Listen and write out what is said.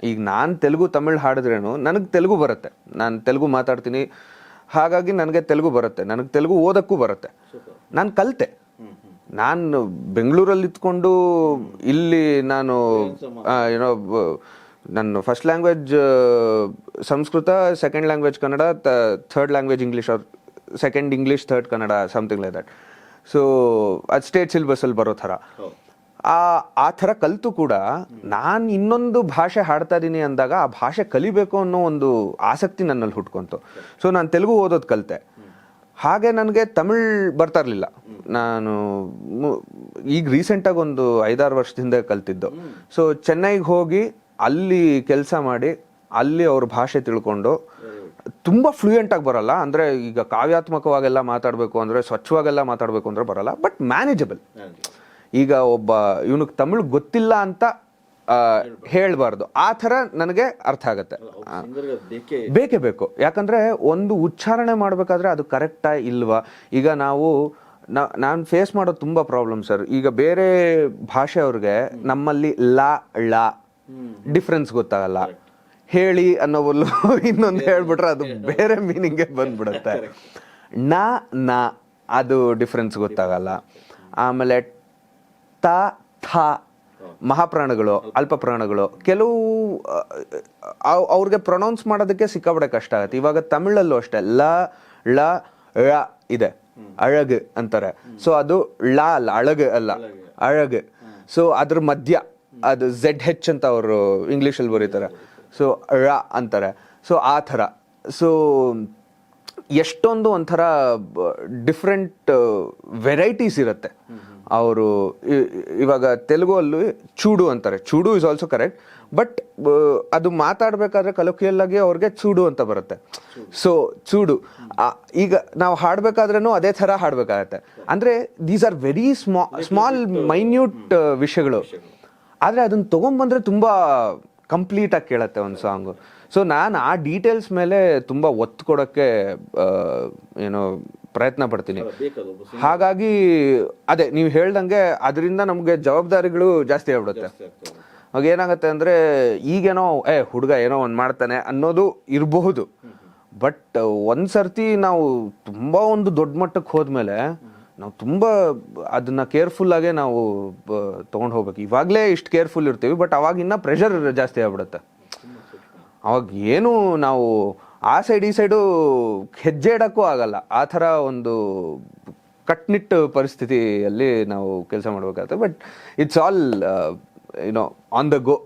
ಈಗ ನಾನು ತೆಲುಗು ತಮಿಳ್ ಹಾಡಿದ್ರೇನು ನನಗೆ ತೆಲುಗು ಬರುತ್ತೆ, ನಾನು ತೆಲುಗು ಮಾತಾಡ್ತೀನಿ, ಹಾಗಾಗಿ ನನಗೆ ತೆಲುಗು ಬರುತ್ತೆ, ನನಗೆ ತೆಲುಗು ಓದಕ್ಕೂ ಬರುತ್ತೆ. ನಾನು ಕಲಿತೆ, ನಾನು ಬೆಂಗಳೂರಲ್ಲಿ ಇದ್ಕೊಂಡು ಇಲ್ಲಿ ನಾನು ಏನೋ ನನ್ನ first language Sanskrit, second language Kannada, third language English, or second English, third Kannada, something like that. So ಅದು ಸ್ಟೇಟ್ ಸಿಲೆಬಸ್ಸಲ್ಲಿ ಬರೋ ಥರ ಆ ಥರ ಕಲಿತು ಕೂಡ ನಾನು ಇನ್ನೊಂದು ಭಾಷೆ ಹಾಡ್ತಾ ಇದ್ದೀನಿ ಅಂದಾಗ ಆ ಭಾಷೆ ಕಲಿಬೇಕು ಅನ್ನೋ ಒಂದು ಆಸಕ್ತಿ ನನ್ನಲ್ಲಿ ಹುಟ್ಕೊಂತು. ಸೊ ನಾನು ತೆಲುಗು ಓದೋದು ಕಲಿತೆ. ಹಾಗೆ ನನಗೆ ತಮಿಳ್ ಬರ್ತಾ ಇರಲಿಲ್ಲ. ನಾನು ಈಗ ರೀಸೆಂಟಾಗಿ ಒಂದು 5-6 ವರ್ಷದಿಂದ ಕಲ್ತಿದ್ದು. ಸೊ ಚೆನ್ನೈಗೆ ಹೋಗಿ ಅಲ್ಲಿ ಕೆಲಸ ಮಾಡಿ ಅಲ್ಲಿ ಅವ್ರ ಭಾಷೆ ತಿಳ್ಕೊಂಡು, ತುಂಬ ಫ್ಲೂಯೆಂಟಾಗಿ ಬರಲ್ಲ, ಅಂದರೆ ಈಗ ಕಾವ್ಯಾತ್ಮಕವಾಗೆಲ್ಲ ಮಾತಾಡಬೇಕು ಅಂದರೆ, ಸ್ವಚ್ಛವಾಗೆಲ್ಲ ಮಾತಾಡಬೇಕು ಅಂದರೆ ಬರಲ್ಲ, ಬಟ್ ಮ್ಯಾನೇಜಬಲ್. ಈಗ ಒಬ್ಬ ಇವನಿಗೆ ತಮಿಳು ಗೊತ್ತಿಲ್ಲ ಅಂತ ಹೇಳ್ಬಾರ್ದು, ಆ ಥರ ನನಗೆ ಅರ್ಥ ಆಗತ್ತೆ. ಬೇಕೇ ಬೇಕು, ಯಾಕಂದರೆ ಒಂದು ಉಚ್ಚಾರಣೆ ಮಾಡಬೇಕಾದ್ರೆ ಅದು ಕರೆಕ್ಟಾ ಇಲ್ವಾ. ಈಗ ನಾನು ಫೇಸ್ ಮಾಡೋದು ತುಂಬ ಪ್ರಾಬ್ಲಮ್ ಸರ್. ಈಗ ಬೇರೆ ಭಾಷೆಯವ್ರಿಗೆ ನಮ್ಮಲ್ಲಿ ಲಾ ಳ ಡಿಫ್ರೆನ್ಸ್ ಗೊತ್ತಾಗಲ್ಲ. ಹೇಳಿ ಅನ್ನೋವಲ್ಲು ಇನ್ನೊಂದು ಹೇಳ್ಬಿಟ್ರೆ ಅದು ಬೇರೆ ಮೀನಿಂಗೇ ಬಂದ್ಬಿಡುತ್ತೆ. ನ ಅದು ಡಿಫ್ರೆನ್ಸ್ ಗೊತ್ತಾಗಲ್ಲ. ಆಮೇಲೆ ತ ಥ ಮಹಾಪ್ರಾಣಗಳು, ಅಲ್ಪ ಪ್ರಾಣಗಳು, ಕೆಲವು ಅವ್ರಿಗೆ ಪ್ರೊನೌನ್ಸ್ ಮಾಡೋದಕ್ಕೆ ಸಿಕ್ಕಾಪಟ್ಟೆ ಕಷ್ಟ ಆಗುತ್ತೆ. ಇವಾಗ ತಮಿಳಲ್ಲೂ ಅಷ್ಟೇ ಲ ಳ ಳ ಇದೆ, ಅಳಗ್ ಅಂತಾರೆ. ಸೊ ಅದು ಳ ಅಲ್ಲ, ಅಳಗ್ ಅಲ್ಲ, ಅಳಗ್. ಸೊ ಅದ್ರ ಮಧ್ಯ ಅದು ZH ಅಂತ ಅವರು ಇಂಗ್ಲೀಷಲ್ಲಿ ಬರೀತಾರೆ. ಸೊ ಳ ಅಂತಾರೆ. ಸೊ ಆ ಥರ. ಸೊ ಎಷ್ಟೊಂದು ಒಂಥರ ಡಿಫ್ರೆಂಟ್ ವೆರೈಟೀಸ್ ಇರುತ್ತೆ. ಅವರು ಇವಾಗ ತೆಲುಗು ಚೂಡು ಅಂತಾರೆ, ಚೂಡು ಇಸ್ ಆಲ್ಸೋ ಕರೆಕ್ಟ್, ಬಟ್ ಅದು ಮಾತಾಡಬೇಕಾದ್ರೆ ಕಲೋಕಿಯಲ್ ಆಗಿ ಅವ್ರಿಗೆ ಚೂಡು ಅಂತ ಬರುತ್ತೆ. ಸೊ ಚೂಡು ಈಗ ನಾವು ಹಾಡಬೇಕಾದ್ರೂ ಅದೇ ಥರ ಹಾಡಬೇಕಾಗತ್ತೆ. ಅಂದರೆ these are very small minute ವಿಷಯಗಳು, ಆದರೆ ಅದನ್ನು ತೊಗೊಂಬಂದರೆ ತುಂಬ ಕಂಪ್ಲೀಟಾಗಿ ಕೇಳತ್ತೆ ಒಂದು ಸಾಂಗು. ಸೊ ನಾನು ಆ ಡೀಟೇಲ್ಸ್ ಮೇಲೆ ತುಂಬ ಒತ್ತು ಕೊಡೋಕ್ಕೆ ಏನೋ ಪ್ರಯತ್ನ ಪಡ್ತೀನಿ. ಹಾಗಾಗಿ ಅದೇ ನೀವು ಹೇಳ್ದಂಗೆ ಅದರಿಂದ ನಮಗೆ ಜವಾಬ್ದಾರಿಗಳು ಜಾಸ್ತಿ ಆಗ್ಬಿಡುತ್ತೆ. ಅವಾಗ ಏನಾಗುತ್ತೆ ಅಂದರೆ ಈಗೇನೋ ಹುಡುಗ ಏನೋ ಒಂದು ಮಾಡ್ತಾನೆ ಅನ್ನೋದು ಇರಬಹುದು, ಬಟ್ ಒಂದು ಸರ್ತಿ ನಾವು ತುಂಬ ಒಂದು ದೊಡ್ಡ ಮಟ್ಟಕ್ಕೆ ಹೋದ್ಮೇಲೆ ನಾವು ತುಂಬ ಅದನ್ನ ಕೇರ್ಫುಲ್ಲಾಗೆ ನಾವು ತೊಗೊಂಡು ಹೋಗ್ಬೇಕು. ಇವಾಗಲೇ ಇಷ್ಟು ಕೇರ್ಫುಲ್ ಇರ್ತೀವಿ, ಬಟ್ ಅವಾಗಿನ್ನ ಪ್ರೆಷರ್ ಜಾಸ್ತಿ ಆಗ್ಬಿಡುತ್ತೆ. ಅವಾಗ ಏನು ನಾವು ಆ ಸೈಡ್ ಈ ಸೈಡು ಹೆಜ್ಜೆ ಇಡೋಕ್ಕೂ ಆಗಲ್ಲ. ಆ ಥರ ಒಂದು ಕಟ್ನಿಟ್ಟು ಪರಿಸ್ಥಿತಿಯಲ್ಲಿ ನಾವು ಕೆಲಸ ಮಾಡಬೇಕಾಗುತ್ತೆ. But it's all on the go.